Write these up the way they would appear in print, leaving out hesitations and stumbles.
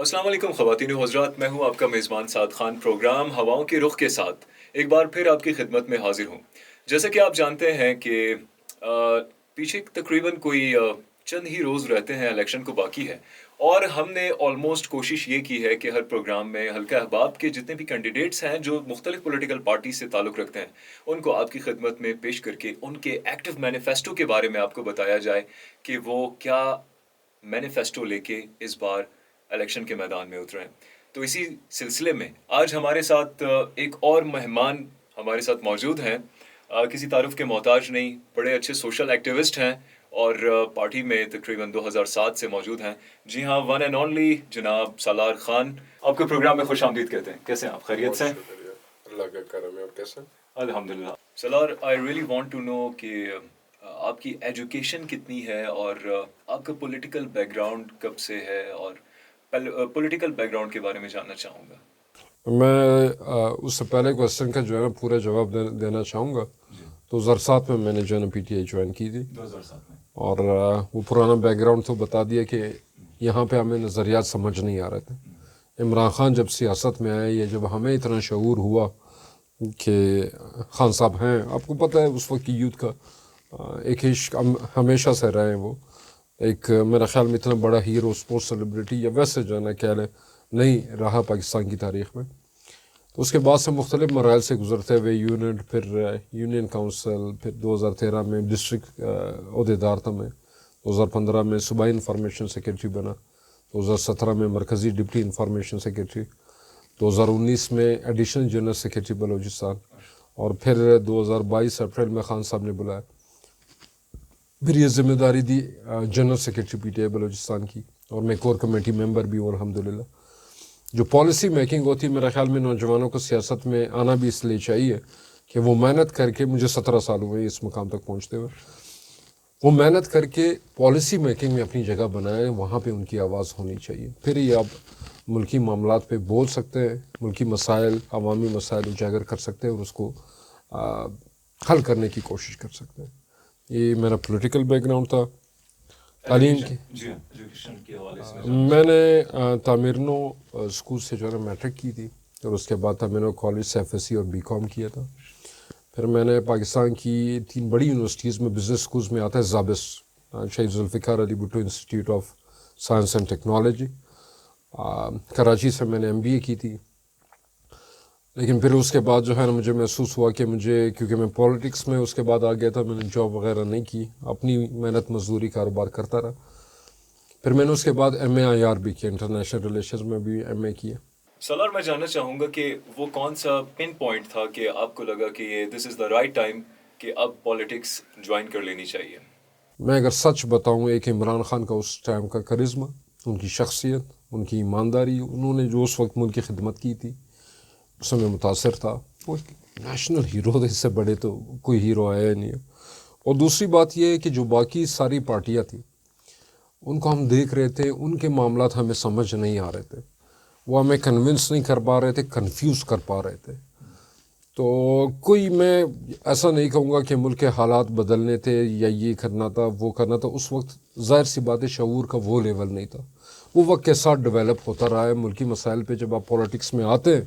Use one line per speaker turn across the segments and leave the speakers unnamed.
السلام علیکم خواتین و حضرات، میں ہوں آپ کا میزبان سعد خان۔ پروگرام ہواؤں کے رخ کے ساتھ ایک بار پھر آپ کی خدمت میں حاضر ہوں۔ جیسا کہ آپ جانتے ہیں کہ پیچھے تقریباً کوئی چند ہی روز رہتے ہیں الیکشن کو باقی ہے، اور ہم نے آلموسٹ کوشش یہ کی ہے کہ ہر پروگرام میں حلقہ احباب کے جتنے بھی کینڈیڈیٹس ہیں جو مختلف پولیٹیکل پارٹی سے تعلق رکھتے ہیں، ان کو آپ کی خدمت میں پیش کر کے ان کے ایکٹیو مینیفیسٹو کے بارے میں آپ کو بتایا جائے کہ وہ کیا مینیفیسٹو لے کے اس بار الیکشن کے میدان میں اترے ہیں۔ تو اسی سلسلے میں آج ہمارے ساتھ ایک اور مہمان ہمارے ساتھ موجود ہیں۔ کسی تعارف کے محتاج نہیں، بڑے اچھے سوشل ایکٹیوسٹ ہیں اور پارٹی میں تقریباً 2007 سے موجود ہیں۔ جی ہاں، ون اینڈ اونلی جناب سالار خان، آپ کے پروگرام میں خوش آمدید کہتے ہیں۔ کیسے ہیں آپ؟ خیریت سے؟
بہت شکریہ، اللہ کا کرم ہے۔ آپ کیسے ہیں؟
الحمدللہ۔ Salar, I really want to know کہ آپ کی ایجوکیشن کتنی ہے اور آپ کا پولیٹیکل بیک گراؤنڈ کب سے ہے، اور پولیٹیکل بیک گراؤنڈ کے بارے میں جاننا چاہوں گا۔
میں اس سے پہلے کوشچن کا جو ہے نا پورا جواب دینا چاہوں گا۔ 2007 میں نے جو ہے نا پی ٹی آئی جوائن کی تھی،
2007 میں،
اور وہ پرانا بیک گراؤنڈ تو بتا دیا کہ یہاں پہ ہمیں نظریات سمجھ نہیں آ رہے تھے۔ عمران خان جب سیاست میں آئے، یا جب ہمیں اتنا شعور ہوا کہ خان صاحب ہیں، آپ کو پتہ ہے اس وقت کی یوتھ کا ایک عشق ہمیشہ سے رہے ہیں، وہ ایک میرا خیال میں اتنا بڑا ہیرو، اسپورٹس سیلیبریٹی یا ویسے جو ہے نا کہہ لیں نہیں رہا پاکستان کی تاریخ میں۔ تو اس کے بعد سے مختلف مراحل سے گزرتے ہوئے یونٹ، پھر یونین کونسل، پھر 2013 میں ڈسٹرکٹ عہدیدار تھا میں، 2015 میں صوبائی انفارمیشن سیکرٹری بنا، 2017 میں مرکزی ڈپٹی انفارمیشن سیکرٹری، 2019 میں ایڈیشنل جنرل سیکرٹری بلوچستان، اور پھر 2022 اپریل میں خان صاحب نے بلایا، پھر یہ ذمہ داری دی general secretary P T I Balochistan کی، اور میں کور کمیٹی ممبر بھی ہوں الحمدللہ۔ جو پالیسی میکنگ ہوتی ہے، میرا خیال میں نوجوانوں کو سیاست میں آنا بھی اس لیے چاہیے کہ وہ محنت کر کے، مجھے 17 سال ہوئے اس مقام تک پہنچتے ہوئے، وہ محنت کر کے پالیسی میکنگ میں اپنی جگہ بنائیں، وہاں پہ ان کی آواز ہونی چاہیے، پھر یہ آپ ملکی معاملات پہ بول سکتے ہیں، ملکی مسائل، عوامی مسائل اجاگر کر سکتے ہیں، اور اس کو حل کرنے کی کوشش کر سکتے ہیں۔ یہ میرا پولیٹیکل بیک گراؤنڈ تھا۔ تعلیم کی میں نے تعمیر نو اسکول سے جو ہے میٹرک کی تھی، اور اس کے بعد تعمیر نو کالج سے ایف ایس سی اور بی کام کیا تھا۔ پھر میں نے پاکستان کی 3 بڑی یونیورسٹیز میں بزنس اسکولز میں آتا ہے زابس، Shaheed Zulfikar Ali Bhutto institute of science and technology, Karachi سے میں نے ایم بی اے کی تھی۔ لیکن پھر اس کے بعد جو ہے نا مجھے محسوس ہوا کہ کیونکہ میں پولیٹکس میں اس کے بعد آ گیا تھا، میں نے جاب وغیرہ نہیں کی، اپنی محنت مزدوری کاروبار کرتا رہا۔ پھر میں نے اس کے بعد ایم اے آئی آر بھی کیا، انٹرنیشنل ریلیشنز میں بھی ایم اے کیا۔
سالار، میں جاننا چاہوں گا کہ وہ کون سا پن پوائنٹ تھا کہ آپ کو لگا کہ یہ دس از دا رائٹ ٹائم کہ اب پالیٹکس جوائن کر لینی چاہیے؟ میں
اگر سچ بتاؤں، ایک عمران خان کا اس ٹائم کا کرزما، ان کی شخصیت، ان کی ایمانداری، انہوں نے جو اس وقت ملک کی خدمت کی تھی، اس میں متاثر تھا۔ وہ نیشنل ہیرو تھے، اس سے بڑے تو کوئی ہیرو آیا نہیں ہے۔ اور دوسری بات یہ ہے کہ جو باقی ساری پارٹیاں تھیں، ان کو ہم دیکھ رہے تھے، ان کے معاملات ہمیں سمجھ نہیں آ رہے تھے، وہ ہمیں کنونس نہیں کر پا رہے تھے، کنفیوز کر پا رہے تھے۔ تو کوئی، میں ایسا نہیں کہوں گا کہ ملک کے حالات بدلنے تھے یا یہ کرنا تھا وہ کرنا تھا، اس وقت ظاہر سی بات ہے شعور کا وہ لیول نہیں تھا، وہ وقت کے ساتھ ڈیولپ ہوتا رہا ہے۔ ملکی مسائل پہ جب آپ پولیٹکس میں آتے ہیں،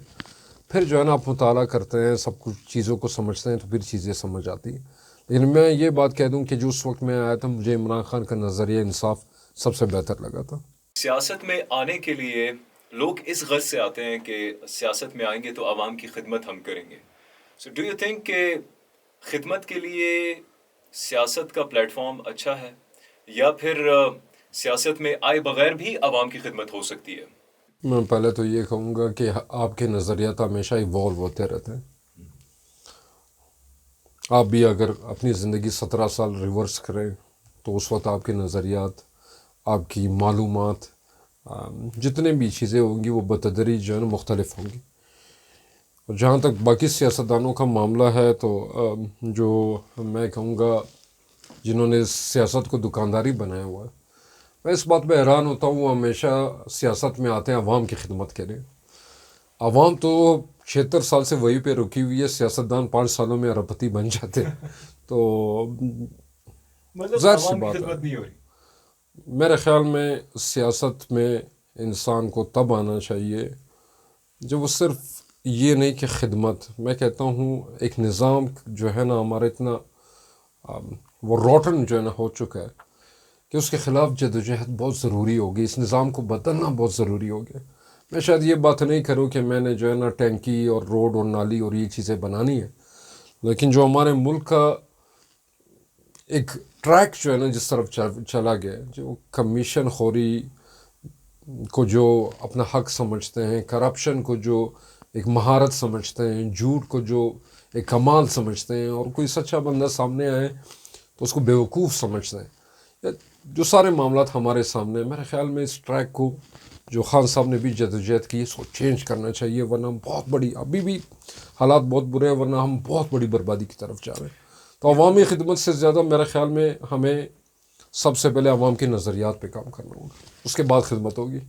پھر جو ہے نا آپ مطالعہ کرتے ہیں، سب کچھ چیزوں کو سمجھتے ہیں، تو پھر چیزیں سمجھ آتی ہیں۔ لیکن میں یہ بات کہہ دوں کہ جو اس وقت میں آیا تھا، مجھے عمران خان کا نظریہ انصاف سب سے بہتر لگا تھا۔
سیاست میں آنے کے لیے لوگ اس غرض سے آتے ہیں کہ سیاست میں آئیں گے تو عوام کی خدمت ہم کریں گے۔ سو ڈو یو تھنک کہ خدمت کے لیے سیاست کا پلیٹ فارم اچھا ہے، یا پھر سیاست میں آئے بغیر بھی عوام کی خدمت ہو سکتی ہے؟
میں پہلے تو یہ کہوں گا کہ آپ کے نظریات ہمیشہ ایوالو ہوتے رہتے ہیں۔ آپ بھی اگر اپنی زندگی 17 سال ریورس کریں تو اس وقت آپ کے نظریات، آپ کی معلومات، جتنے بھی چیزیں ہوں گی وہ بتدریج جو ہے نا مختلف ہوں گی۔ اور جہاں تک باقی سیاستدانوں کا معاملہ ہے، تو جو میں کہوں گا جنہوں نے سیاست کو دکانداری بنایا ہوا ہے، میں اس بات پہ حیران ہوتا ہوں، وہ ہمیشہ سیاست میں آتے ہیں عوام کی خدمت کے لیے۔ عوام تو 76 سال سے وہی پہ رکی ہوئی ہے، سیاستدان 5 سالوں میں اربپتی بن جاتے، تو ظاہر سی بات ہے۔ میرے خیال میں سیاست میں انسان کو تب آنا چاہیے جب وہ صرف یہ نہیں کہ خدمت، میں کہتا ہوں ایک نظام جو ہے نا ہمارا اتنا وہ روٹن جو ہے نا ہو چکا ہے کہ اس کے خلاف جدوجہد بہت ضروری ہوگی، اس نظام کو بدلنا بہت ضروری ہو گیا۔ میں شاید یہ بات نہیں کروں کہ میں نے جو ہے نا ٹینکی اور روڈ اور نالی اور یہ چیزیں بنانی ہیں، لیکن جو ہمارے ملک کا ایک ٹریک جو ہے نا جس طرف چلا گیا، جو کمیشن خوری کو جو اپنا حق سمجھتے ہیں، کرپشن کو جو ایک مہارت سمجھتے ہیں، جھوٹ کو جو ایک کمال سمجھتے ہیں، اور کوئی سچا بندہ سامنے آئے تو اس کو بیوقوف سمجھتے ہیں، جو سارے معاملات ہمارے سامنے ہیں۔ میرے خیال میں اس ٹریک کو جو خان صاحب نے بھی جدوجہد کی، اس کو چینج کرنا چاہیے، ورنہ ہم بہت بڑی، ابھی بھی حالات بہت برے ہیں، ورنہ ہم بہت بڑی بربادی کی طرف جا رہے ہیں۔ تو عوامی خدمت سے زیادہ میرے خیال میں ہمیں سب سے پہلے عوام کے نظریات پہ کام کرنا ہوگا، اس کے بعد خدمت ہوگی۔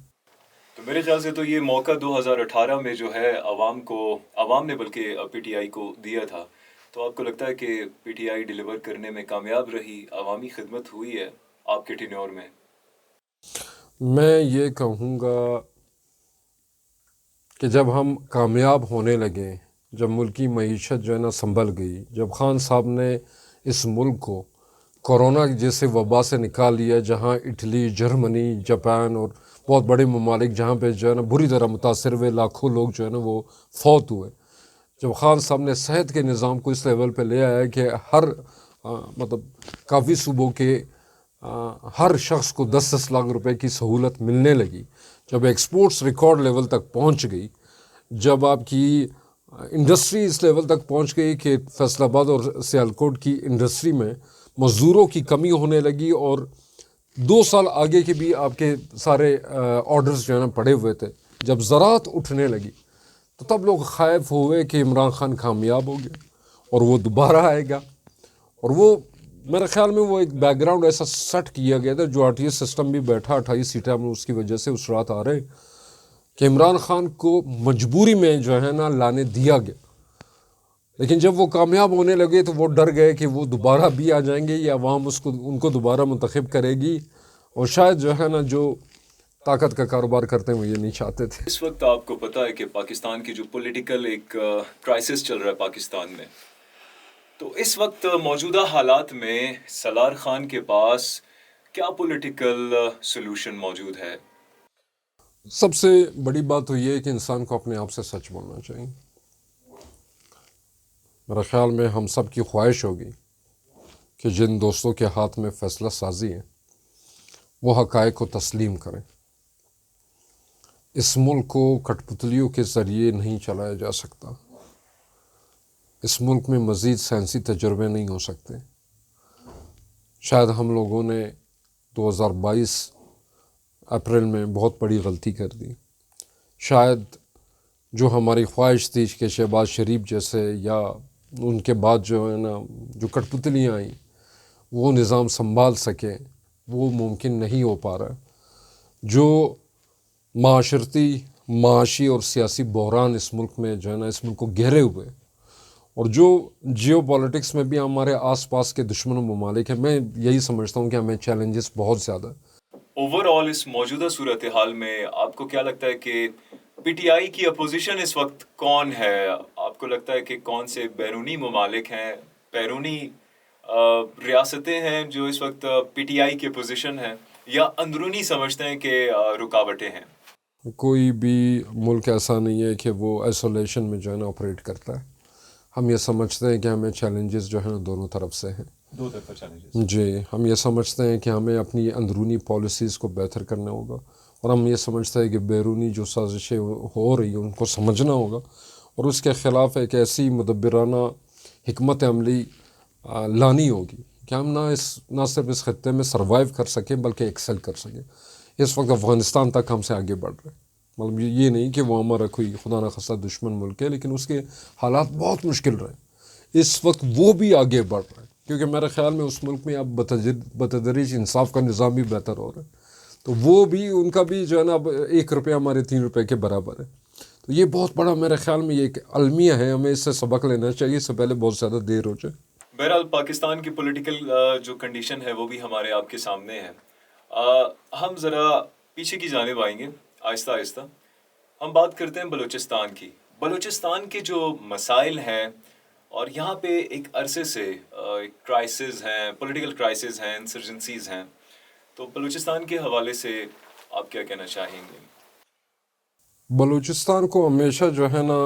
تو میرے خیال سے تو یہ موقع 2018 میں جو ہے عوام نے بلکہ پی ٹی آئی کو دیا تھا، تو آپ کو لگتا ہے کہ پی ٹی آئی ڈیلیور کرنے میں کامیاب رہی، عوامی خدمت ہوئی ہے آپ کے ٹینیور میں؟
میں یہ کہوں گا کہ جب ہم کامیاب ہونے لگے، جب ملکی معیشت جو ہے نا سنبھل گئی، جب خان صاحب نے اس ملک کو کورونا جیسے وبا سے نکال لیا، جہاں اٹلی، جرمنی، جاپان اور بہت بڑے ممالک جہاں پہ جو ہے نا بری طرح متاثر ہوئے، لاکھوں لوگ جو ہے نا وہ فوت ہوئے، جب خان صاحب نے صحت کے نظام کو اس لیول پہ لے آیا کہ ہر مطلب کافی صوبوں کے ہر شخص کو 10-10 لاکھ روپے کی سہولت ملنے لگی، جب ایکسپورٹس ریکارڈ لیول تک پہنچ گئی، جب آپ کی انڈسٹری اس لیول تک پہنچ گئی کہ فیصل آباد اور سیالکوٹ کی انڈسٹری میں مزدوروں کی کمی ہونے لگی، اور 2 سال آگے کے بھی آپ کے سارے آرڈرز جو ہے نا پڑے ہوئے تھے، جب زراعت اٹھنے لگی تو تب لوگ خائف ہوئے کہ عمران خان کامیاب ہو گیا اور وہ دوبارہ آئے گا، اور وہ میرے خیال میں وہ ایک بیک گراؤنڈ ایسا سیٹ کیا گیا تھا، جو RTS سسٹم بھی بیٹھا 28 سیٹیں میں، اس کی وجہ سے اس رات آ رہے کہ عمران خان کو مجبوری میں جو ہے نا لانے دیا گیا، لیکن جب وہ کامیاب ہونے لگے تو وہ ڈر گئے کہ وہ دوبارہ بھی آ جائیں گے، یا عوام ان کو دوبارہ منتخب کرے گی، اور شاید جو ہے نا جو طاقت کا کاروبار کرتے ہیں وہ یہ نہیں چاہتے تھے۔
اس وقت آپ کو پتہ ہے کہ پاکستان کی جو پولیٹیکل ایک کرائسس چل رہا ہے پاکستان میں، تو اس وقت موجودہ حالات میں سالار خان کے پاس کیا پولیٹیکل سولوشن موجود ہے؟
سب سے بڑی بات تو یہ ہے کہ انسان کو اپنے آپ سے سچ بولنا چاہیے۔ میرا خیال میں ہم سب کی خواہش ہوگی کہ جن دوستوں کے ہاتھ میں فیصلہ سازی ہے وہ حقائق کو تسلیم کریں۔ اس ملک کو کٹ پتلیوں کے ذریعے نہیں چلایا جا سکتا، اس ملک میں مزید سائنسی تجربے نہیں ہو سکتے۔ شاید ہم لوگوں نے 2022 اپریل میں بہت بڑی غلطی کر دی، شاید جو ہماری خواہش تھی کہ شہباز شریف جیسے یا ان کے بعد جو ہے نا جو کٹ پتلیاں آئیں وہ نظام سنبھال سکیں، وہ ممکن نہیں ہو پا رہا۔ جو معاشرتی، معاشی اور سیاسی بحران اس ملک میں جو ہے نا اس ملک کو گھیرے ہوئے، اور جو جیو پالیٹکس میں بھی ہمارے آس پاس کے دشمن و ممالک ہیں، میں یہی سمجھتا ہوں کہ ہمیں چیلنجز بہت زیادہ ہیں۔
اوور آل اس موجودہ صورتحال میں آپ کو کیا لگتا ہے کہ پی ٹی آئی کی اپوزیشن اس وقت کون ہے؟ آپ کو لگتا ہے کہ کون سے بیرونی ممالک ہیں، بیرونی ریاستیں ہیں جو اس وقت پی ٹی آئی کی اپوزیشن ہیں، یا اندرونی سمجھتے ہیں کہ رکاوٹیں ہیں؟
کوئی بھی ملک ایسا نہیں ہے کہ وہ ایسولیشن میں جو ہے نا آپریٹ کرتا ہے۔ ہم یہ سمجھتے ہیں کہ ہمیں چیلنجز جو ہے نا دونوں طرف سے ہیں۔
دو طرفہ چیلنجز۔
جی، ہم یہ سمجھتے ہیں کہ ہمیں اپنی اندرونی پالیسیز کو بہتر کرنا ہوگا، اور ہم یہ سمجھتے ہیں کہ بیرونی جو سازشیں ہو رہی ہیں ان کو سمجھنا ہوگا، اور اس کے خلاف ایک ایسی مدبرانہ حکمت عملی لانی ہوگی کہ ہم نہ صرف اس خطے میں سروائیو کر سکیں بلکہ ایکسل کر سکیں۔ اس وقت افغانستان تک ہم سے آگے بڑھ رہے ہیں، مطلب یہ نہیں کہ وہ ہمارا کوئی خدا نخواستہ دشمن ملک ہے، لیکن اس کے حالات بہت مشکل رہے، اس وقت وہ بھی آگے بڑھ رہا ہے، کیونکہ میرے خیال میں اس ملک میں اب بتدریج انصاف کا نظام بھی بہتر ہو رہا ہے، تو وہ بھی ان کا بھی جو ہے نا اب 1 روپیہ ہمارے 3 روپے کے برابر ہے۔ تو یہ بہت بڑا میرے خیال میں یہ ایک المیہ ہے، ہمیں اس سے سبق لینا چاہیے، اس سے پہلے بہت زیادہ دیر ہو جائے۔
بہرحال پاکستان کی پولیٹیکل جو کنڈیشن ہے وہ بھی ہمارے آپ کے سامنے ہے۔ ہم ذرا پیچھے کی جانب آئیں گے۔ آہستہ آہستہ ہم بات کرتے ہیں بلوچستان کی. بلوچستان کے جو مسائل ہیں اور یہاں پہ ایک عرصے سے کرائسز ہیں، پولیٹیکل کرائسز ہیں، انسرجنسیز ہیں، تو بلوچستان کے حوالے سے آپ کیا کہنا چاہیں گے؟
بلوچستان کو ہمیشہ جو ہے نا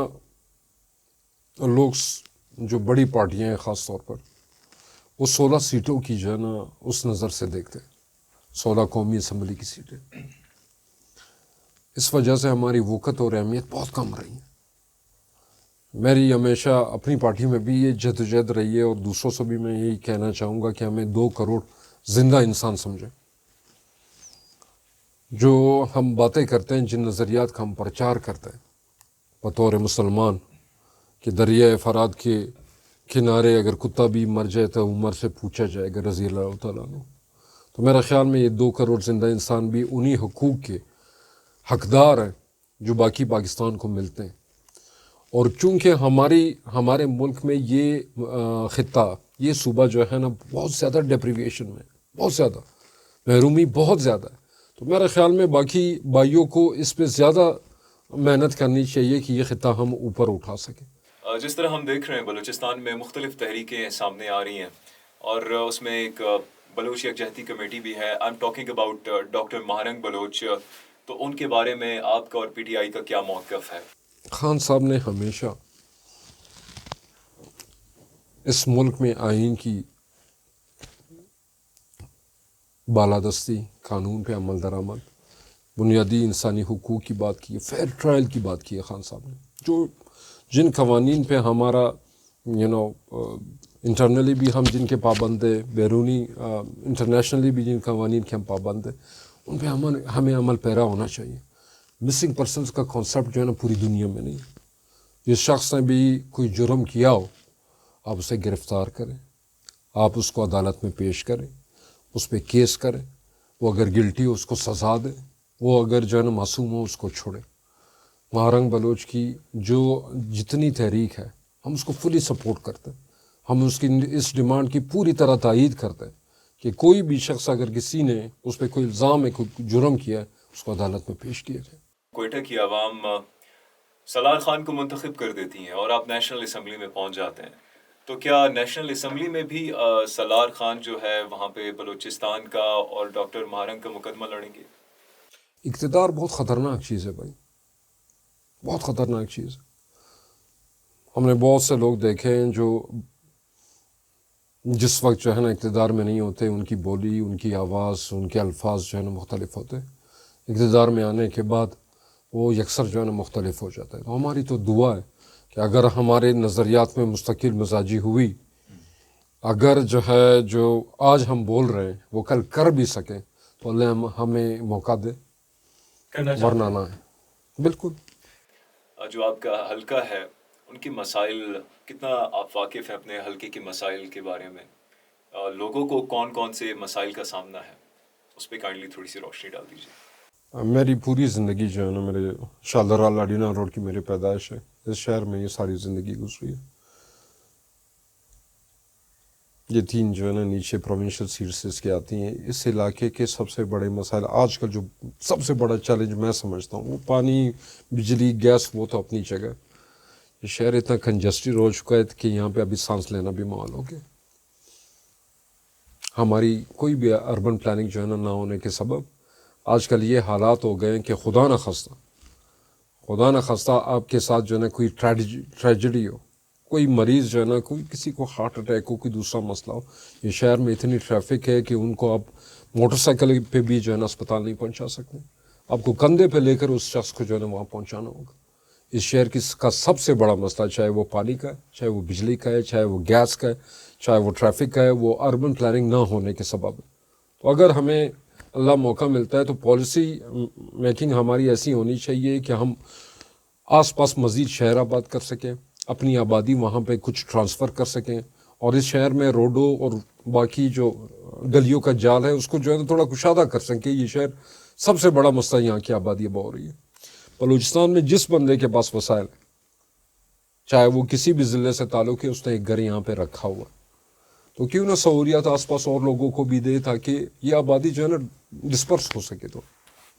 لوگ جو بڑی پارٹیاں ہیں خاص طور پر وہ 16 سیٹوں کی جو ہے نا اس نظر سے دیکھتے ہیں، 16 قومی اسمبلی کی سیٹیں. اس وجہ سے ہماری وقت اور اہمیت بہت کم رہی ہے. میری ہمیشہ اپنی پارٹی میں بھی یہ جدوجہد رہی ہے اور دوسروں سے بھی میں یہی کہنا چاہوں گا کہ ہمیں 2 کروڑ زندہ انسان سمجھیں. جو ہم باتیں کرتے ہیں، جن نظریات کا ہم پرچار کرتے ہیں بطور مسلمان کہ دریائے فرات کے کنارے اگر کتا بھی مر جائے تو عمر سے پوچھا جائے گا رضی اللہ تعالیٰ عنہ، تو میرا خیال میں یہ 2 کروڑ زندہ انسان بھی انہی حقوق کے حقدار ہیں جو باقی پاکستان کو ملتے ہیں. اور چونکہ ہمارے ملک میں یہ خطہ، یہ صوبہ جو ہے نا بہت زیادہ ڈیپریویشن میں، بہت زیادہ محرومی بہت زیادہ ہے، تو میرے خیال میں باقی بھائیوں کو اس پہ زیادہ محنت کرنی چاہیے کہ یہ خطہ ہم اوپر اٹھا سکیں.
جس طرح ہم دیکھ رہے ہیں بلوچستان میں مختلف تحریکیں سامنے آ رہی ہیں اور اس میں ایک بلوچ یکجہتی کمیٹی بھی ہے. I am talking about doctor Mahrang Baloch. تو ان کے بارے میں آپ کا اور پی ٹی آئی کا کیا موقف ہے؟
خان صاحب نے ہمیشہ اس ملک میں آئین کی بالادستی، قانون پہ عمل درآمد، بنیادی انسانی حقوق کی بات کی ہے، فیئر ٹرائل کی بات کی ہے. خان صاحب نے جن قوانین پہ ہمارا انٹرنلی بھی ہم جن کے پابند ہیں، بیرونی انٹرنیشنلی بھی جن قوانین کے ہم پابند ہیں، ان پہ ہمیں عمل پیرا ہونا چاہیے. مسنگ پرسنس کا کانسیپٹ جو ہے نا پوری دنیا میں نہیں. جس شخص نے بھی کوئی جرم کیا ہو آپ اسے گرفتار کریں، آپ اس کو عدالت میں پیش کریں، اس پہ کیس کریں، وہ اگر گلٹی ہو اس کو سزا دیں، وہ اگر جو ہے نا معصوم ہو اس کو چھوڑیں. مہارنگ بلوچ کی جو جتنی تحریک ہے ہم اس کو فلی سپورٹ کرتے ہیں. ہم اس کی اس ڈیمانڈ کی پوری طرح تائید کرتے ہیں کہ کوئی بھی شخص اگر کسی نے اس پہ کوئی الزام ہے، کوئی جرم کیا ہے، اس کو عدالت میں پیش کیا جائے.
کوئٹہ کی عوام سلار خان کو منتخب کر دیتی ہیں اور آپ نیشنل اسمبلی میں پہنچ جاتے ہیں، تو کیا نیشنل اسمبلی میں بھی سلار خان جو ہے وہاں پہ بلوچستان کا اور ڈاکٹر مہارنگ کا مقدمہ لڑیں گے؟
اقتدار بہت خطرناک چیز ہے بھائی، بہت خطرناک چیز ہے. ہم نے بہت سے لوگ دیکھے ہیں جو جس وقت جو ہے نا اقتدار میں نہیں ہوتے، ان کی بولی، ان کی آواز، ان کے الفاظ جو ہے نا مختلف ہوتے ہیں. اقتدار میں آنے کے بعد وہ یکسر جو ہے نا مختلف ہو جاتا ہے. تو ہماری تو دعا ہے کہ اگر ہمارے نظریات میں مستقل مزاجی ہوئی، اگر جو ہے جو آج ہم بول رہے ہیں وہ کل کر بھی سکیں، تو اللہ ہمیں موقع دے، ورنہ نہ ہے. بالکل.
جو آپ کا حلقہ ہے ان کی مسائل کتنا آپ واقف ہیں اپنے حلقے کے مسائل کے بارے میں؟ لوگوں کو کون کون سے مسائل کا سامنا ہے اس پہ کائنڈلی تھوڑی سی روشنی ڈال دیجیے.
میری پوری زندگی جو ہے نا میرے شالدرہ لاڈینا روڈ کی میری پیدائش ہے، اس شہر میں یہ ساری زندگی گزری ہے. یہ 3 جو ہے نا نیچے پروونشل سیٹس اس کے آتی ہیں. اس علاقے کے سب سے بڑے مسائل آج کل جو سب سے بڑا چیلنج میں سمجھتا ہوں وہ پانی، بجلی، گیس، وہ تو اپنی جگہ. یہ شہر اتنا کنجسٹڈ ہو چکا ہے کہ یہاں پہ ابھی سانس لینا بھی محال ہو گیا. ہماری کوئی بھی اربن پلاننگ جو ہے نا نہ ہونے کے سبب آج کل یہ حالات ہو گئے ہیں کہ خدا نہ خواستہ آپ کے ساتھ جو ہے نا کوئی ٹریجڈی ہو، کوئی مریض جو ہے نا، کوئی کسی کو ہارٹ اٹیک ہو، کوئی دوسرا مسئلہ ہو، یہ شہر میں اتنی ٹریفک ہے کہ ان کو آپ موٹر سائیکل پہ بھی جو ہے نا اسپتال نہیں پہنچا سکتے. آپ کو کندھے پہ لے کر اس شخص کو جو ہے نا وہاں پہنچانا ہوگا. اس شہر کا سب سے بڑا مسئلہ، چاہے وہ پانی کا ہے، چاہے وہ بجلی کا ہے، چاہے وہ گیس کا ہے، چاہے وہ ٹریفک کا ہے، وہ اربن پلاننگ نہ ہونے کے سبب ہے. تو اگر ہمیں اللہ موقع ملتا ہے تو پالیسی میکنگ ہماری ایسی ہونی چاہیے کہ ہم آس پاس مزید شہر آباد کر سکیں، اپنی آبادی وہاں پہ کچھ ٹرانسفر کر سکیں، اور اس شہر میں روڈوں اور باقی جو گلیوں کا جال ہے اس کو جو ہے تھوڑا کشادہ کر سکیں. یہ شہر سب سے بڑا مسئلہ یہاں کی آبادی اب ہو رہی ہے. بلوچستان میں جس بندے کے پاس وسائل ہے، چاہے وہ کسی بھی ضلع سے تعلق ہے، اس نے ایک گھر یہاں پہ رکھا ہوا، تو کیوں نہ سہولیات آس پاس اور لوگوں کو بھی دے تاکہ یہ آبادی جو ہے نا ڈسپرس ہو سکے. تو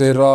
13